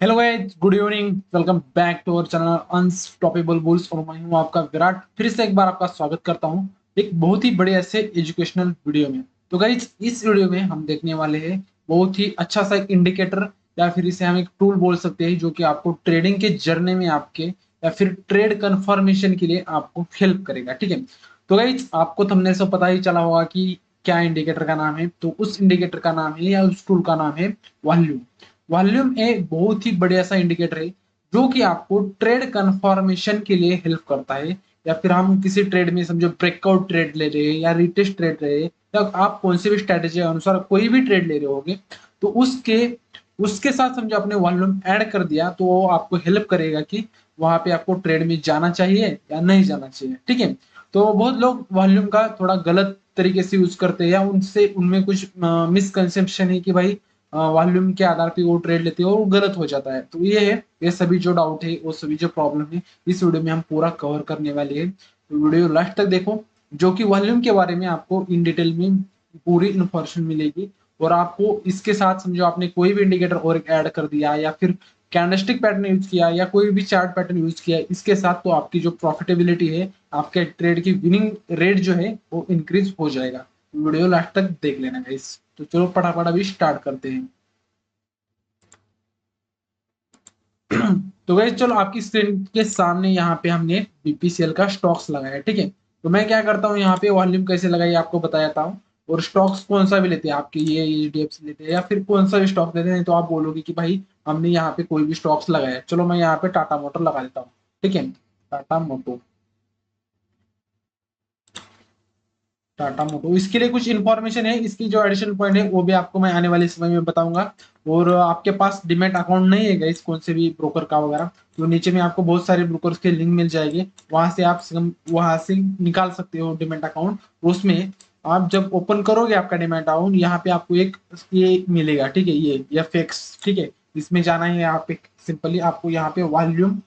Hello guys, good evening. Welcome back to our channel unstoppable bulls और मैं हूं आपका विराट। फिर से एक बार आपका स्वागत करता हूं एक बहुत ही बड़े ऐसे एजुकेशनल वीडियो में। तो गाइस, इस वीडियो में हम देखने वाले हैं बहुत ही अच्छा सा एक इंडिकेटर या फिर इसे हम एक टूल बोल सकते हैं जो कि आपको ट्रेडिंग के जर्नी में आपके या फिर ट्रेड कंफर्मेशन के लिए आपको हेल्प करेगा। ठीक है, तो गाइस आपको थंबनेल से पता ही चला होगा कि क्या इंडिकेटर का नाम है। तो उस इंडिकेटर का नाम है या उस टूल का नाम है वॉल्यूम। वॉल्यूम एक बहुत ही बढ़िया सा इंडिकेटर है जो कि आपको ट्रेड कंफर्मेशन के लिए हेल्प करता है। या फिर हम किसी ट्रेड में समझो ब्रेकआउट ट्रेड ले रहे हैं या रिटेस्ट ट्रेड ले रहे हैं या आप कौन से भी स्ट्रेटेजी के अनुसार कोई भी ट्रेड ले रहे होगे, तो उसके उसके साथ समझो आपने वॉल्यूम ऐड कर दिया तो वो आपको हेल्प करेगा कि वहां पे आपको ट्रेड में जाना चाहिए या नहीं जाना चाहिए। ठीक है, तो बहुत लोग वॉल्यूम का थोड़ा गलत तरीके से यूज करते हैं या उनसे उनमें कुछ मिसकंसेप्शन है कि भाई वॉल्यूम के आधार पे वो ट्रेड लेते हैं और वो गलत हो जाता है। तो ये सभी जो डाउट है वो सभी जो प्रॉब्लम है इस वीडियो में हम पूरा कवर करने वाले हैं। तो वीडियो लास्ट तक देखो, जो कि वॉल्यूम के बारे में आपको इन डिटेल में पूरी इन्फॉर्मेशन मिलेगी। और आपको इसके साथ समझो आपने कोई भी इंडिकेटर और ऐड कर दिया या फिर कैंडलस्टिक पैटर्न यूज किया या कोई भी चार्ट पैटर्न यूज किया इसके साथ, तो आपकी जो प्रॉफिटेबिलिटी है, आपके ट्रेड की विनिंग रेट जो है वो इंक्रीज हो जाएगा। वीडियो लास्ट तक देख लेना गाइस। तो चलो फटाफट अभी स्टार्ट करते हैं। तो गाइस चलो आपकी स्क्रीन के सामने यहाँ पे हमने बीपीसीएल का स्टॉक्स लगाया है। ठीक है, तो मैं क्या करता हूँ यहाँ पे वॉल्यूम कैसे लगाई आपको बताता हूँ। और स्टॉक्स कौन सा भी लेते हैं आपके, ये एचडीएफसी लेते हैं या फिर कौन सा भी स्टॉक लेते हैं, तो आप बोलोगे कि भाई हमने यहाँ पे कोई भी स्टॉक्स लगाया है। चलो मैं यहाँ पे टाटा मोटर लगा देता हूँ। ठीक है, टाटा मोटर, टाटा मोटो, इसके लिए कुछ इन्फॉर्मेशन है, इसकी जो एडिशनल पॉइंट है वो भी आपको मैं आने वाले समय में बताऊंगा। और आपके पास डिमेट अकाउंट नहीं है गाइस कौन से भी ब्रोकर का वगैरह, तो नीचे में आपको बहुत सारे ब्रोकर्स के लिंक मिल जाएंगे, वहां से निकाल सकते हो डिमेट अकाउंट। उसमें आप जब ओपन करोगे आपका डिमेट अकाउंट, यहाँ पे आपको एक ये मिलेगा। ठीक है, ये एफएक्स। ठीक है, इसमें जाना है आप, सिंपली आपको यहाँ पे वॉल्यूम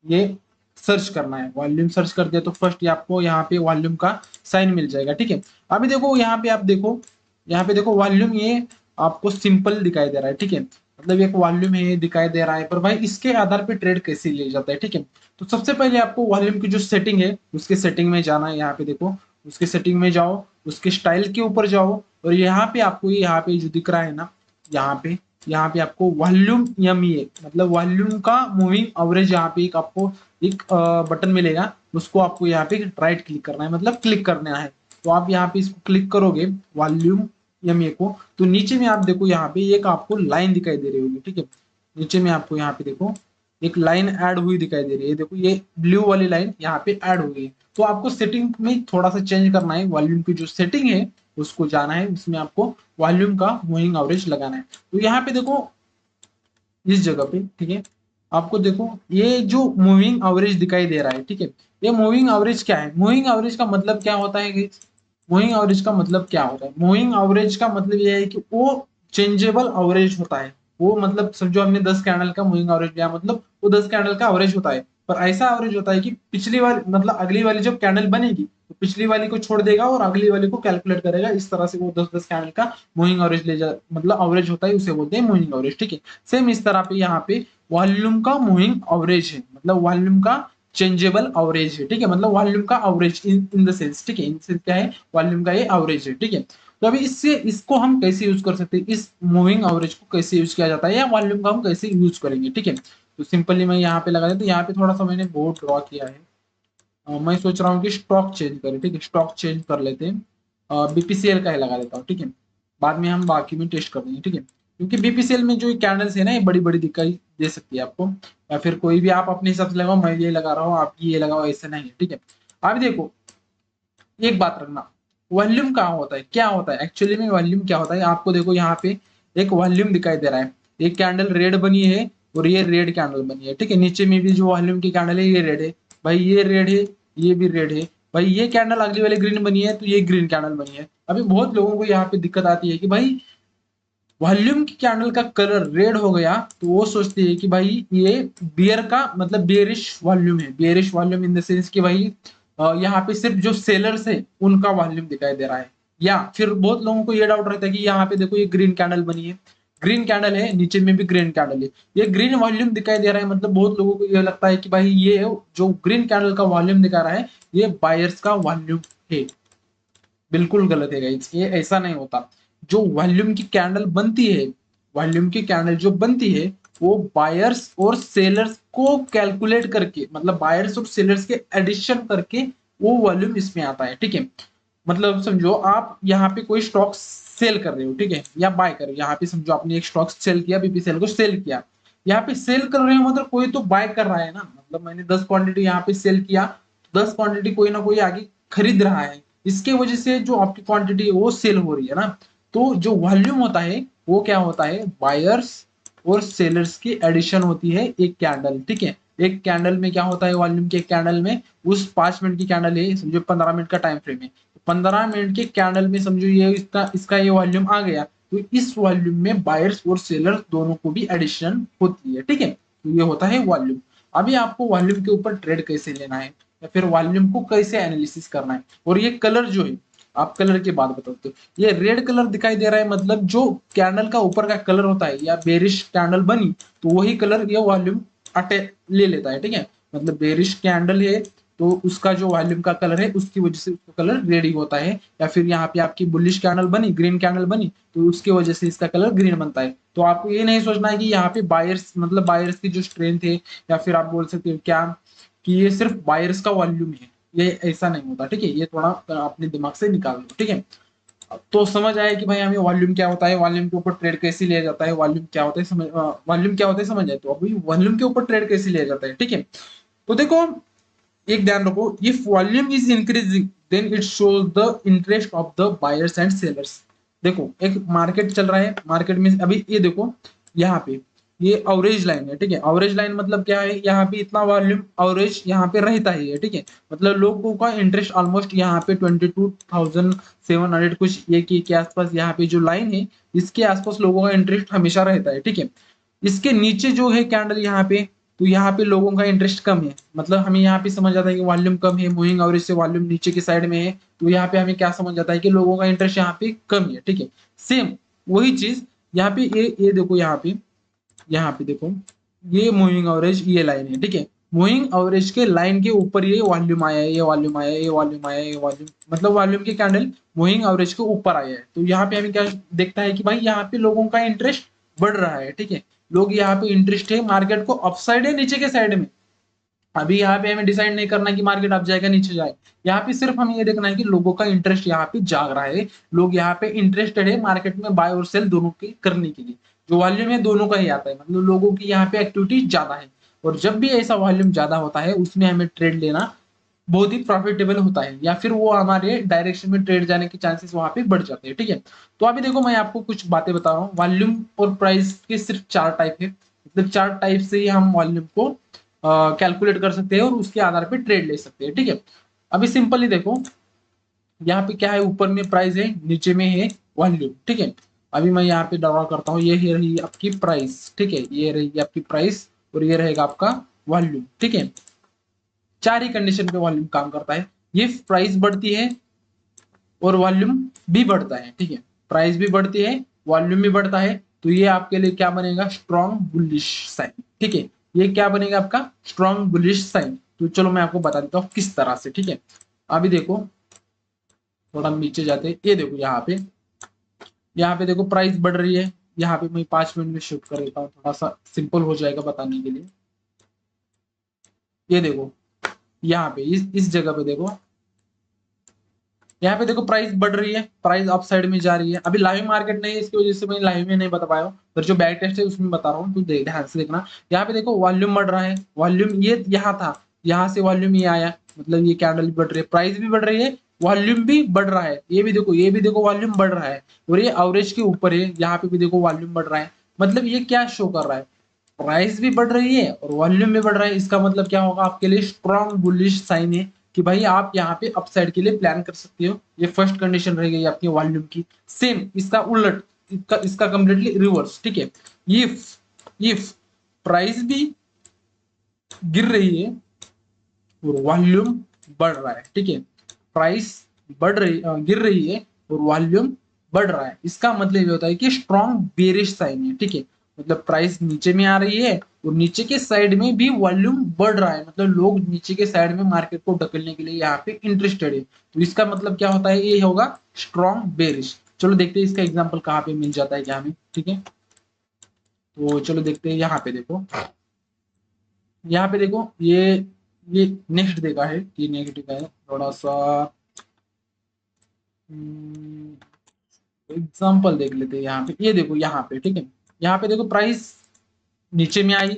ये सर्च करना है। वॉल्यूम सर्च कर दिया तो फर्स्ट आपको यहाँ पे वॉल्यूम का साइन मिल जाएगा। ठीक है, अभी देखो यहाँ पे आप देखो, यहाँ पे देखो वॉल्यूम ये आपको सिंपल दिखाई दे रहा है। ठीक है, मतलब एक वॉल्यूम है दिखाई दे रहा है, पर भाई इसके आधार पे ट्रेड कैसे लिया जाता है। ठीक है, तो सबसे पहले आपको वॉल्यूम की जो सेटिंग है उसके सेटिंग में जाना है। यहाँ पे देखो, उसके सेटिंग में जाओ, उसके स्टाइल के ऊपर जाओ और यहाँ पे आपको यहाँ पे जो दिख रहा है ना, यहाँ पे आपको वॉल्यूम एमईए मतलब वॉल्यूम का मूविंग एवरेज, यहाँ पे एक आपको एक बटन मिलेगा, उसको आपको यहाँ पे राइट क्लिक करना है, मतलब क्लिक करना है। तो आप यहाँ पे इसको क्लिक करोगे वॉल्यूम एमए को, तो नीचे में आप देखो यहाँ पे एक आपको लाइन दिखाई दे रही होगी। ठीक है, नीचे में आपको यहाँ पे देखो एक लाइन ऐड हुई दिखाई दे रही है। देखो ये ब्लू वाली लाइन यहाँ पे ऐड हो गई है। तो आपको सेटिंग में थोड़ा सा चेंज करना है, वॉल्यूम की जो सेटिंग है उसको जाना है, उसमें आपको वॉल्यूम का मूविंग एवरेज लगाना है। तो यहाँ पे देखो इस जगह पे, ठीक है, आपको देखो ये जो मूविंग एवरेज दिखाई दे रहा है। ठीक है, ये मूविंग एवरेज क्या है, मूविंग एवरेज का मतलब क्या होता है, मूविंग एवरेज का मतलब क्या होता है, मूविंग एवरेज का मतलब ये है कि वो चेंजेबल एवरेज होता है। वो मतलब समझो हमने 10 कैंडल का मूविंग एवरेज लिया, मतलब वो 10 कैंडल का एवरेज होता है। पर ऐसा एवरेज होता है कि पिछली वाली मतलब अगली वाली जब कैंडल बनेगी तो पिछली वाली को छोड़ देगा और अगली वाली को कैलकुलेट करेगा। इस तरह से वो 10-10 कैंडल का मूविंग एवरेज ले जा मतलब एवरेज होता है, उसे बोलते हैं मूविंग एवरेज। ठीक है, सेम इस तरह पे यहाँ पे वॉल्यूम का मूविंग एवरेज है, मतलब वॉल्यूम का चेंजेबल एवरेज है। ठीक है, मतलब वॉल्यूम का एवरेज इन द सेंस। ठीक है, इन सेंस क्या है, वॉल्यूम का ये एवरेज है। ठीक है, तो अभी इससे इसको हम कैसे यूज कर सकते हैं, इस मूविंग एवरेज को कैसे यूज किया जाता है या वॉल्यूम का हम कैसे यूज करेंगे। ठीक है, तो सिंपली मैं यहाँ पे लगा देता हूँ, यहाँ पे थोड़ा सा मैंने बोर्ड ड्रॉ किया है। मैं सोच रहा हूँ कि स्टॉक चेंज करें। ठीक है, स्टॉक चेंज कर लेते हैं, बीपीसीएल का ही लगा देता हूँ। ठीक है, बाद में हम बाकी में टेस्ट कर देंगे। ठीक है, क्योंकि बीपीसीएल में जो कैंडल्स है ना ये बड़ी बड़ी दिखाई दे सकती है आपको, या फिर कोई भी आप अपने हिसाब से लगाओ, मैं ये लगा रहा हूँ आप ये लगाओ, ऐसा नहीं है। ठीक है, अब देखो एक बात रखना, वॉल्यूम कहाँ होता है, क्या होता है एक्चुअली में, वॉल्यूम क्या होता है आपको देखो यहाँ पे एक वॉल्यूम दिखाई दे रहा है। एक कैंडल रेड बनी है और ये रेड कैंडल बनी है। ठीक है, नीचे में भी जो वॉल्यूम की कैंडल है ये रेड है, भाई ये रेड है, ये भी रेड है। भाई ये कैंडल अगली वाली ग्रीन बनी है तो ये ग्रीन कैंडल बनी है। अभी बहुत लोगों को यहाँ पे दिक्कत आती है कि भाई वॉल्यूम की कैंडल का कलर रेड हो गया तो वो सोचते हैं कि भाई ये बियर का मतलब बेरिश वॉल्यूम है। Bearish volume in the sense कि भाई यहाँ पे सिर्फ जो सेलर्स है उनका वॉल्यूम दिखाई दे रहा है। या फिर बहुत लोगों को ये डाउट रहता है कि यहाँ पे देखो ये ग्रीन कैंडल बनी है, ग्रीन कैंडल है, नीचे में भी ग्रीन कैंडल है, ये ग्रीन वॉल्यूम दिखाई दे रहा है, मतलब बहुत लोगों को ये लगता है कि भाई ये जो ग्रीन कैंडल का वॉल्यूम दिखा रहा है ये बायर्स का वॉल्यूम है। बिल्कुल गलत है गाइस, ये ऐसा नहीं होता। जो वॉल्यूम की कैंडल बनती है, वॉल्यूम की कैंडल जो बनती है वो बायर्स और सेलर्स को कैलकुलेट करके, मतलब बायर्स और सेलर्स के एडिशन करके वो वॉल्यूम इसमें आता है, ठीक है। मतलब समझो आप यहाँ पे कोई स्टॉक सेल कर रहे हो, ठीक है, या बाय कर रहे हो, यहाँ पे समझो आपने एक स्टॉक सेल किया, बीपीसीएल को सेल किया, यहाँ पे सेल कर रहे हो मतलब कोई तो बाय कर रहा है ना, मतलब मैंने 10 क्वांटिटी यहाँ पे सेल किया, 10 क्वांटिटी कोई ना कोई आगे खरीद रहा है, इसके वजह से जो आपकी क्वांटिटी है वो सेल हो रही है ना। तो जो वॉल्यूम होता है वो क्या होता है, बायर्स और सेलर्स की एडिशन होती है एक कैंडल, ठीक है। एक कैंडल में क्या होता है, वॉल्यूम के कैंडल में, उस 5 मिनट की कैंडल है, समझो 15 मिनट का टाइम फ्रेम है, 15 मिनट के कैंडल में समझो ये इसका ये वॉल्यूम आ गया, तो इस वॉल्यूम में बायर्स और सेलर्स दोनों को भी एडिशन होती है, ठीक है। तो ये होता है वॉल्यूम। अभी आपको वॉल्यूम के ऊपर ट्रेड कैसे लेना है या फिर वॉल्यूम को कैसे एनालिसिस करना है, और ये कलर जो है, आप कलर की बात बताते हो, ये रेड कलर दिखाई दे रहा है, मतलब जो कैंडल का ऊपर का कलर होता है, या बेरिश कैंडल बनी तो वही कलर ये वॉल्यूम अटे ले लेता है, ठीक है। मतलब बेरिश कैंडल है तो उसका जो वॉल्यूम का कलर है उसकी वजह से उसका कलर रेड ही होता है, या फिर यहाँ पे आपकी बुलिश कैंडल बनी, ग्रीन कैंडल बनी, तो उसकी वजह से इसका कलर ग्रीन बनता है। तो आपको ये नहीं सोचना है कि यहाँ पे बायर्स, मतलब बायर्स की जो स्ट्रेंथ है, या फिर आप बोल सकते हो क्या कि ये सिर्फ बायर्स का वॉल्यूम है, ये ऐसा नहीं होता, ठीक है। ये थोड़ा अपने दिमाग से निकाल दो, ठीक है। तो समझ आया कि भाई हमें वॉल्यूम क्या होता है, वॉल्यूम के ऊपर ट्रेड कैसे लिया जाता है, वॉल्यूम क्या होता है समझ, वॉल्यूम क्या होता है समझ आए। तो अभी वॉल्यूम के ऊपर ट्रेड कैसे लिया जाता है, ठीक है। तो देखो एक ध्यान रखो, if volume is increasing then it shows the interest of the buyers and sellers. देखो एक मार्केट चल रहा है, मार्केट में अभी ये देखो यहाँ पे ये एवरेज लाइन है, ठीक है। एवरेज लाइन मतलब क्या है, यहाँ पे इतना वॉल्यूम एवरेज यहाँ पे रहता ही है, ठीक है। मतलब लोगों का इंटरेस्ट ऑलमोस्ट यहाँ पे 22,700 कुछ ये के आसपास, यहाँ पे जो लाइन है इसके आसपास लोगों का इंटरेस्ट हमेशा रहता है, ठीक है। इसके नीचे जो है कैंडल यहाँ पे, तो यहाँ पे लोगों का इंटरेस्ट कम है, मतलब हमें यहाँ पे समझ आता है कि वॉल्यूम कम है, मूविंग एवरेज से वॉल्यूम नीचे की साइड में है, तो यहाँ पे हमें क्या समझ आता है कि लोगों का इंटरेस्ट यहाँ पे कम है, ठीक है। सेम वही चीज यहाँ पे ये देखो यहाँ पे देखो ये मूविंग एवरेज ये लाइन है, ठीक है। मूविंग एवरेज के लाइन के ऊपर ये वॉल्यूम आया है, ये वॉल्यूम आया है, ये वॉल्यूम आया है, ये वॉल्यूम, मतलब वॉल्यूम के कैंडल मूविंग एवरेज के ऊपर आया है, तो यहाँ पे हमें क्या देखता है कि भाई यहाँ पे लोगों का इंटरेस्ट बढ़ रहा है, ठीक है। लोग यहाँ पे इंटरेस्ट है मार्केट को अप साइड है नीचे के साइड में। अभी यहाँ पे हमें डिसाइड नहीं करना कि मार्केट अप जाएगा नीचे जाए, यहाँ पे सिर्फ हमें ये देखना है कि लोगों का इंटरेस्ट यहाँ पे जाग रहा है, लोग यहाँ पे इंटरेस्टेड है मार्केट में बाय और सेल दोनों के करने के लिए। जो वॉल्यूम है दोनों का ही आता है, मतलब लोगों की यहाँ पे एक्टिविटी ज्यादा है, और जब भी ऐसा वॉल्यूम ज्यादा होता है उसमें हमें ट्रेड लेना बहुत ही प्रॉफिटेबल होता है, या फिर वो हमारे डायरेक्शन में ट्रेड जाने के चांसेस वहां पे बढ़ जाते हैं, ठीक है। तो अभी देखो मैं आपको कुछ बातें बता रहा हूँ, वॉल्यूम और प्राइस के सिर्फ 4 टाइप है, मतलब 4 टाइप से ही हम वॉल्यूम को कैलकुलेट कर सकते हैं और उसके आधार पे ट्रेड ले सकते हैं, ठीक है। अभी सिंपली देखो यहाँ पे क्या है, ऊपर में प्राइस है, नीचे में है वॉल्यूम, ठीक है। अभी मैं यहाँ पे ड्रॉ करता हूँ, ये रही आपकी प्राइस, ठीक है, ये रही आपकी प्राइस, और ये रहेगा आपका वॉल्यूम, ठीक है। 4 ही कंडीशन पे वॉल्यूम काम करता है, ये प्राइस बढ़ती है और वॉल्यूम भी बढ़ता है, ठीक है। प्राइस भी बढ़ती है, वॉल्यूम भी बढ़ता है, तो ये आपके लिए क्या बनेगा, स्ट्रॉन्ग बुलिश साइन, ठीक है। ये क्या बनेगा आपका स्ट्रॉन्ग बुलिश साइन। तो चलो मैं आपको बता देता हूँ किस तरह से, ठीक है। अभी देखो थोड़ा नीचे जाते हैं, ये देखो यहाँ पे देखो प्राइस बढ़ रही है, यहाँ पे मैं 5 मिनट में शूट कर देता हूँ, थोड़ा सा सिंपल हो जाएगा बताने के लिए। ये देखो यहाँ पे इस जगह पे देखो, यहाँ पे देखो प्राइस बढ़ रही है, प्राइस अप साइड में जा रही है। अभी लाइव मार्केट नहीं है इसकी वजह से मैं लाइव में नहीं बता पाया हूँ, पर जो बैक टेस्ट है उसमें बता रहा हूँ, तो ध्यान से देखना। यहाँ पे देखो वॉल्यूम बढ़ रहा है, वॉल्यूम ये यहाँ था, यहाँ से वॉल्यूम ये आया, मतलब ये कैंडल भी बढ़ रही है, प्राइस भी बढ़ रही है, वॉल्यूम भी बढ़ रहा है। ये भी देखो वॉल्यूम बढ़ रहा है, और ये एवरेज के ऊपर है, यहाँ पे भी देखो वॉल्यूम बढ़ रहा है। मतलब ये क्या शो कर रहा है, प्राइस भी बढ़ रही है और वॉल्यूम भी बढ़ रहा है, इसका मतलब क्या होगा आपके लिए स्ट्रॉन्ग बुलिश साइन है कि भाई आप यहाँ पे अपसाइड के लिए प्लान कर सकते हो। ये फर्स्ट कंडीशन रह गई आपकी वॉल्यूम की। सेम इसका उलट, इसका कंप्लीटली रिवर्स, ठीक है। इफ इफ प्राइस भी गिर रही है और वॉल्यूम बढ़ रहा है, ठीक है। प्राइस गिर रही है और वॉल्यूम बढ़ रहा है, इसका मतलब ये होता है कि स्ट्रॉन्ग बेरिश साइन है, ठीक है। मतलब प्राइस नीचे में आ रही है और नीचे के साइड में भी वॉल्यूम बढ़ रहा है, मतलब लोग नीचे के साइड में मार्केट को ढकेलने के लिए यहाँ पे इंटरेस्टेड है। तो इसका मतलब क्या होता है, ये होगा स्ट्रॉन्ग बेरिश। चलो देखते हैं इसका एग्जाम्पल कहाँ पे मिल जाता है क्या हमें, ठीक है। तो चलो देखते हैं, यहाँ पे देखो, यहाँ पे देखो, ये नेक्स्ट देखा है, ये नेगेटिव है थोड़ा सा। एग्जाम्पल देख लेते हैं यहाँ पे, ये देखो यहाँ पे, ठीक है। यहाँ पे देखो प्राइस नीचे में आई,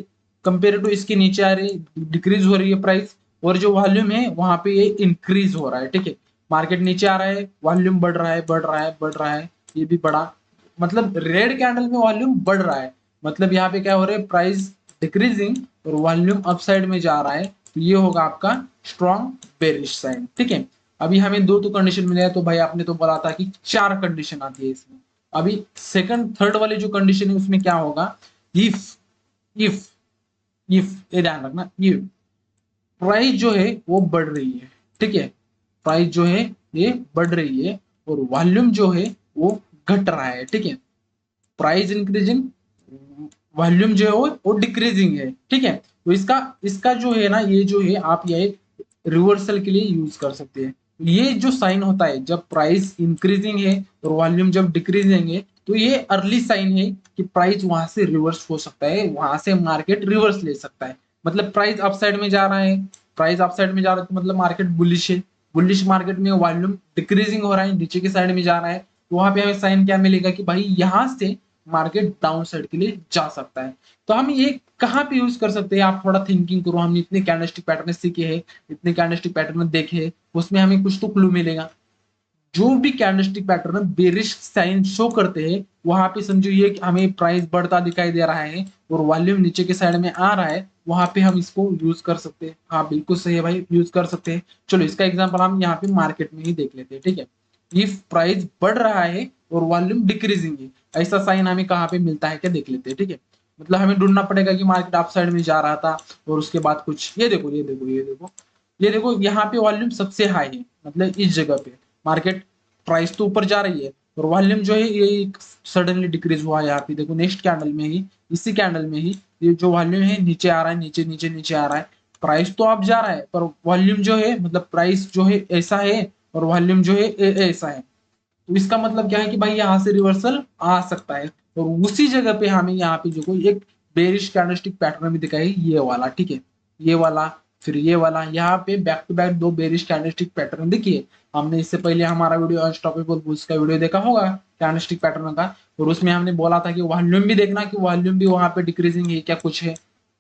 कंपेयर टू इसके नीचे आ रही, डिक्रीज हो रही है प्राइस, और जो वॉल्यूम है वहां पे ये इंक्रीज हो रहा है, ठीक है। मार्केट नीचे आ रहा है, वॉल्यूम बढ़ रहा है, बढ़ रहा है, बढ़ रहा है, ये भी बढ़ा, मतलब रेड कैंडल में वॉल्यूम बढ़ रहा है, मतलब यहाँ पे क्या हो रहा है, प्राइस डिक्रीजिंग और वॉल्यूम अपसाइड में जा रहा है, तो ये होगा आपका स्ट्रॉन्ग बेरिश साइन, ठीक है। अभी हमें दो तो कंडीशन मिले हैं, तो भाई आपने तो बोला था कि चार कंडीशन आती है इसमें। अभी सेकंड थर्ड वाली जो कंडीशन है उसमें क्या होगा, इफ इफ इफ ये ध्यान रखना, इफ प्राइस जो है वो बढ़ रही है, ठीक है, प्राइस जो है ये बढ़ रही है और वॉल्यूम जो है वो घट रहा है, ठीक है। प्राइस इंक्रीजिंग, वॉल्यूम जो है वो डिक्रीजिंग है, ठीक है। तो इसका इसका जो है ना, ये जो है आप ये रिवर्सल के लिए यूज कर सकते हैं। ये जो साइन होता है जब प्राइस इंक्रीजिंग है और वॉल्यूम जब डिक्रीजिंग है, तो ये अर्ली साइन है कि प्राइस वहां से रिवर्स हो सकता है, वहां से मार्केट रिवर्स ले सकता है। मतलब प्राइस अपसाइड में जा रहा है, प्राइस अपसाइड में जा रहा है तो मतलब मार्केट बुलिश है, बुलिश मार्केट में वॉल्यूम डिक्रीजिंग हो रहा है, नीचे की साइड में जा रहा है, तो वहां पे हमें साइन क्या मिलेगा कि भाई यहां से मार्केट डाउन साइड के लिए जा सकता है। तो हम ये कहाँ पे यूज कर सकते हैं, आप थोड़ा थिंकिंग करो, हमने इतने कैंडलस्टिक पैटर्न सीखे हैं, इतने कैंडलस्टिक पैटर्न देखे, उसमें हमें कुछ तो क्लू मिलेगा। जो भी candlestick pattern bearish sign show करते हैं, वहां पे समझो ये कि हमें प्राइस बढ़ता दिखाई दे रहा है और वॉल्यूम नीचे के साइड में आ रहा है, वहां पे हम इसको यूज कर सकते हैं। हाँ बिल्कुल सही है भाई, यूज कर सकते हैं। चलो इसका एग्जांपल हम यहाँ पे मार्केट में ही देख लेते हैं, ठीक है। इफ प्राइस बढ़ रहा है और वॉल्यूम डिक्रीजिंग है, ऐसा साइन हमें कहाँ पे मिलता है क्या देख लेते हैं, ठीक है। मतलब हमें ढूंढना पड़ेगा कि मार्केट अप साइड में जा रहा था और उसके बाद कुछ, ये देखो ये देखो ये देखो ये देखो, यहाँ पे वॉल्यूम सबसे हाई है, मतलब इस जगह पे मार्केट प्राइस तो ऊपर जा रही है और वॉल्यूम जो है ये सडनली डिक्रीज हुआ है। यहाँ पे देखो नेक्स्ट कैंडल में ही, इसी कैंडल में ही ये जो वॉल्यूम है नीचे आ रहा है, नीचे नीचे नीचे आ रहा है, प्राइस तो अब जा रहा है पर वॉल्यूम जो है, मतलब प्राइस जो है ऐसा है और वॉल्यूम जो है ऐसा है। तो इसका मतलब क्या है कि भाई यहाँ से रिवर्सल आ सकता है, और उसी जगह पे हमें यहाँ पे जो कोई एक बेरिश कैंडलस्टिक पैटर्न भी दिखाई, ये वाला, ठीक है, ये वाला, फिर ये वाला, यहाँ पे बैक टू बैक दो बेरिश कैंडलस्टिक पैटर्न दिखिए। हमने इससे पहले हमारा वीडियो अनस्टॉपेबल बुल्स का वीडियो देखा होगा कैंडलस्टिक पैटर्न का, और उसमें हमने बोला था कि वॉल्यूम भी देखना कि वॉल्यूम भी वहां पे डिक्रीजिंग है क्या कुछ है,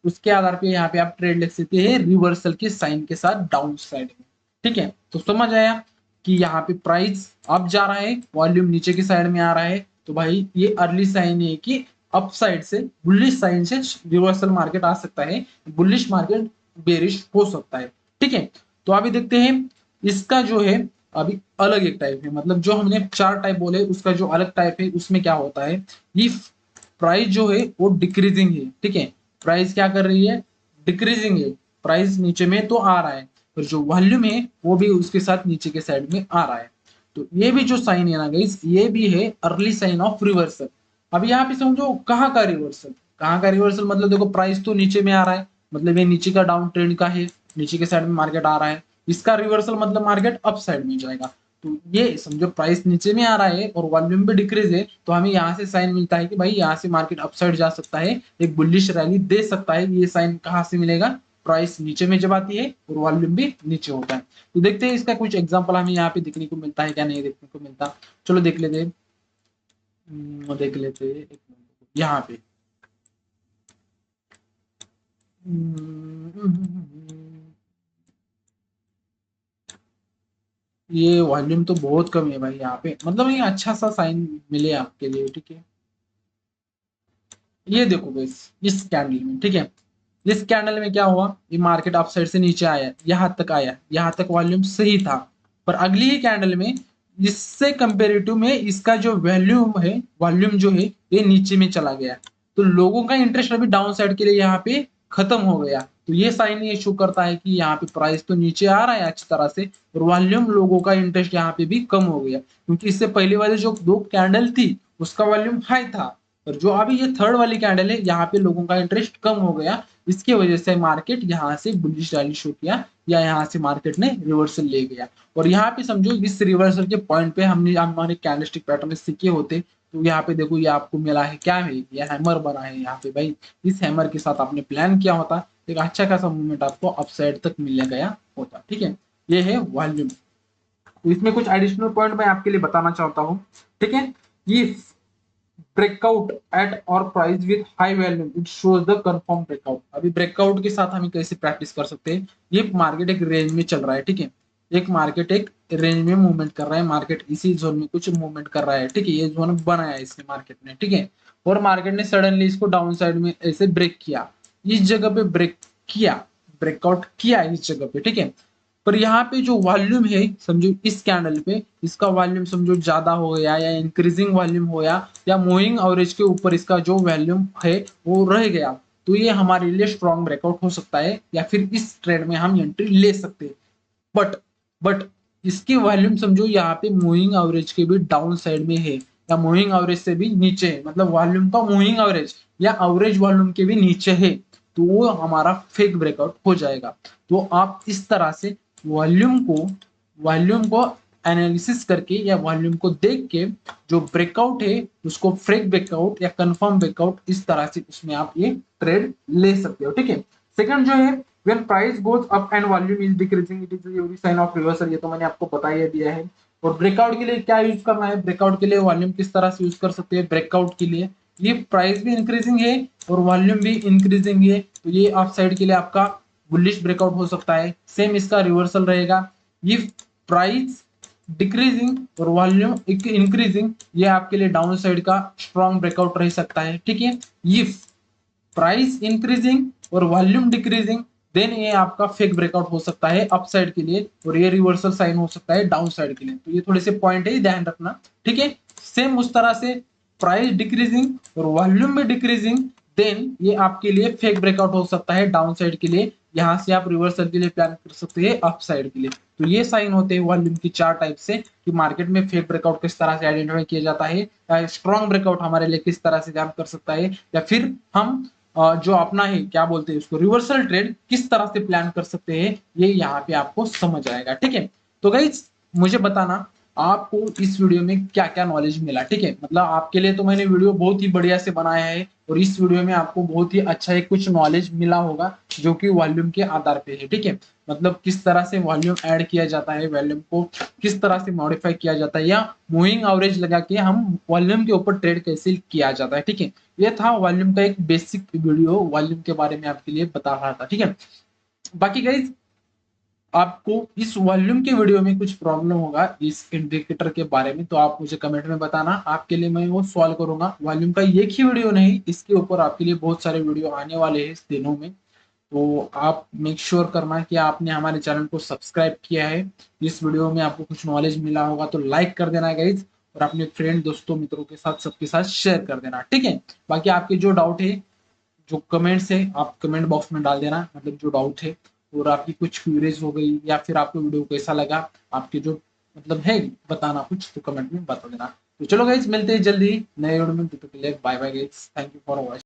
उसके आधार पे यहाँ पे आप ट्रेड लिख सकते हैं रिवर्सल के साइन के साथ डाउन साइड में, ठीक है। तो समझ आया कि यहाँ पे प्राइस अप जा रहा है, वॉल्यूम नीचे की साइड में आ रहा है, तो भाई ये अर्ली साइन है कि अप साइड से बुलिश साइन से रिवर्सल मार्केट आ सकता है, बुलिश मार्केट बेरिश हो सकता है, ठीक है। तो अभी देखते हैं इसका जो है, अभी अलग एक टाइप है, मतलब जो हमने चार टाइप बोले उसका जो अलग टाइप है उसमें क्या होता है, इफ प्राइस जो है वो डिक्रीजिंग है, ठीक है, प्राइस क्या कर रही है, डिक्रीजिंग है, प्राइस नीचे में तो आ रहा है, और जो वॉल्यूम है वो भी उसके साथ नीचे के साइड में आ रहा है। तो ये भी जो साइन है ना गाइस, ये भी है अर्ली साइन ऑफ रिवर्सल। अब यहाँ पे समझो कहाँ का रिवर्सल, कहाँ का रिवर्सल, मतलब देखो प्राइस तो नीचे में आ रहा है, मतलब ये नीचे का डाउन ट्रेंड का है, नीचे के साइड में मार्केट आ रहा है, इसका रिवर्सल मतलब मार्केट अप साइड में जाएगा। तो ये समझो प्राइस नीचे में आ रहा है और वॉल्यूम भी डिक्रीज है, तो हमें यहाँ से साइन मिलता है कि भाई यहाँ से मार्केट अपसाइड जा सकता है, एक बुलिश रैली दे सकता है। ये साइन कहाँ से मिलेगा, प्राइस नीचे में जब आती है और वॉल्यूम भी नीचे होता है। तो देखते हैं इसका कुछ एग्जांपल हमें यहाँ पे देखने को मिलता है क्या नहीं देखने को मिलता। चलो देख लेते हैं, देख लेते हैं एक मिनट यहाँ पे। ये वॉल्यूम तो बहुत कम है भाई यहाँ पे, मतलब ये अच्छा सा साइन मिले आपके लिए, ठीक है। ये देखो गाइस इस कैंडल में, ठीक है, इस कैंडल में क्या हुआ, ये मार्केट अप साइड से नीचे आया, यहाँ तक आया, यहाँ तक वॉल्यूम सही था, पर अगली ही कैंडल में इससे कंपेरेटिव में इसका जो वॉल्यूम है, वॉल्यूम जो है ये नीचे में चला गया, तो लोगों का इंटरेस्ट अभी डाउन साइड के लिए यहाँ पे खत्म हो गया, तो ये साइन ये शो करता है कि यहाँ पे प्राइस तो नीचे आ रहा है अच्छी तरह से, और वॉल्यूम लोगों का इंटरेस्ट यहाँ पे भी कम हो गया, क्योंकि इससे पहले वाले जो दो कैंडल थी उसका वॉल्यूम हाई था, और जो अभी ये थर्ड वाली कैंडल है यहाँ पे लोगों का इंटरेस्ट कम हो गया। इसकी वजह से मार्केट यहाँ से बुलिश रैली शो किया, या यहाँ से मार्केट ने रिवर्सल ले गया। और यहाँ पे समझो इस रिवर्सल के पॉइंट पे हमने हमारे कैंडलस्टिक पैटर्न में सीखे होते, तो यहाँ पे देखो ये आपको मिला है, क्या है ये हैमर बना है यहाँ पे भाई। इस हैमर के साथ आपने प्लान किया होता, एक अच्छा खासा मूवमेंट आपको अपसाइड तक मिल गया होता। ठीक है, ये है वॉल्यूम। तो इसमें कुछ एडिशनल पॉइंट मैं आपके लिए बताना चाहता हूँ। ठीक है, ये ब्रेकआउट एट और price with high value it shows the confirm breakout. अभी ब्रेकआउट के साथ हम कैसे प्रैक्टिस कर सकते हैं, ये मार्केट एक रेंज में चल रहा है। ठीक है, एक मार्केट एक रेंज में मूवमेंट कर रहा है, मार्केट इसी जोन में कुछ मूवमेंट कर रहा है। ठीक है, ये जोन बनाया है इसने मार्केट ने। ठीक है, और मार्केट ने सडनली इसको डाउन साइड में ऐसे ब्रेक किया, इस जगह पे ब्रेक किया, ब्रेकआउट किया इस जगह पे। ठीक है, पर यहाँ पे जो वॉल्यूम है समझो इस कैंडल पे इसका वॉल्यूम समझो ज्यादा हो गया, या इंक्रीजिंग वॉल्यूम हो गया, या मूविंग एवरेज के ऊपर इसका जो वॉल्यूम है वो रह गया, तो ये हमारे लिए स्ट्रॉन्ग ब्रेकआउट हो सकता है, या फिर इस ट्रेड में हम एंट्री ले सकते हैं। बट बट इसकी वॉल्यूम समझो यहाँ पे मूविंग एवरेज के भी डाउन साइड में है, या मूविंग एवरेज से भी नीचे है, मतलब वॉल्यूम का मूविंग एवरेज या एवरेज वॉल्यूम के भी नीचे है, तो वो हमारा फेक ब्रेकआउट हो जाएगा। तो आप इस तरह से वॉल्यूम को एनालिसिस करके या वॉल्यूम को देख के जो ब्रेकआउट है उसको फेक ब्रेकआउट या कंफर्म ब्रेकआउट, इस तरह से उसमें आप ये ट्रेड ले सकते हो। ठीक है, सेकंड जो है when price goes up and volume is decreasing it is every sign of reversal, ये तो मैंने आपको बता ही दिया है। और ब्रेकआउट के लिए क्या यूज करना है, ब्रेकआउट के लिए वॉल्यूम किस तरह से यूज कर सकते हैं ब्रेकआउट के लिए, ये प्राइस भी इंक्रीजिंग है और वॉल्यूम भी इंक्रीजिंग है, तो ये अप साइड के लिए आपका बुलिश ब्रेकआउट हो सकता है। सेम इसका रिवर्सल रहेगा, ये प्राइस डिक्रीजिंग और वॉल्यूम इंक्रीजिंग, ये आपके लिए डाउन साइड का स्ट्रॉन्ग ब्रेकआउट रह सकता है। ठीक है, ये प्राइस इंक्रीजिंग और वॉल्यूम डिक्रीजिंग, देन ये आपका फेक ब्रेकआउट हो सकता है अपसाइड के लिए, और ये रिवर्सल साइन हो सकता है डाउन साइड के लिए। तो ये थोड़े से पॉइंट है, ध्यान रखना। ठीक है, सेम उस तरह से प्राइस डिक्रीजिंग और वॉल्यूम में डिक्रीजिंग, देन ये आपके लिए फेक ब्रेकआउट हो सकता है डाउन साइड के लिए, यहाँ से आप रिवर्सल के लिए प्लान कर सकते हैं अप साइड के लिए। तो ये साइन होते हैं वॉल्यूम की चार टाइप से, कि मार्केट में फेक ब्रेकआउट किस तरह से आइडेंटिफाई किया जाता है, या स्ट्रॉन्ग ब्रेकआउट हमारे लिए किस तरह से काम कर सकता है, या फिर हम जो अपना है क्या बोलते हैं उसको रिवर्सल ट्रेड किस तरह से प्लान कर सकते हैं, ये यहाँ पे आपको समझ आएगा। ठीक है, तो गाइस मुझे बताना आपको इस वीडियो में क्या क्या नॉलेज मिला। ठीक है, मतलब आपके लिए तो मैंने वीडियो बहुत ही बढ़िया से बनाया है, और इस वीडियो में आपको बहुत ही अच्छा एक कुछ नॉलेज मिला होगा जो कि वॉल्यूम के आधार पे है। ठीक है, मतलब किस तरह से वॉल्यूम ऐड किया जाता है, वॉल्यूम को किस तरह से मॉडिफाई किया जाता है, या मूविंग एवरेज लगा के हम वॉल्यूम के ऊपर ट्रेड कैसे किया जाता है। ठीक है, ये था वॉल्यूम का एक बेसिक वीडियो, वॉल्यूम के बारे में आपके लिए बता रहा था। ठीक है, बाकी गाइज आपको इस वॉल्यूम के वीडियो में कुछ प्रॉब्लम होगा इस इंडिकेटर के बारे में, तो आप मुझे कमेंट में बताना, आपके लिए मैं वो सॉल्व करूंगा। वॉल्यूम का एक ही वीडियो नहीं, इसके ऊपर आपके लिए बहुत सारे वीडियो आने वाले हैं इस दिनों में, तो आप मेक श्योर करना कि आपने हमारे चैनल को सब्सक्राइब किया है। इस वीडियो में आपको कुछ नॉलेज मिला होगा तो लाइक कर देना गाइज, और अपने फ्रेंड दोस्तों मित्रों के साथ सबके साथ शेयर कर देना। ठीक है, बाकी आपके जो डाउट है, जो कमेंट्स है, आप कमेंट बॉक्स में डाल देना, मतलब जो डाउट है, और आपकी कुछ क्यूरीज हो गई, या फिर आपको वीडियो कैसा लगा, आपके जो मतलब है बताना कुछ, तो कमेंट में बता देना। तो चलो गाइज मिलते हैं जल्दी नए वीडियो में, तब तक के लिए bye bye guys, thank you for watching.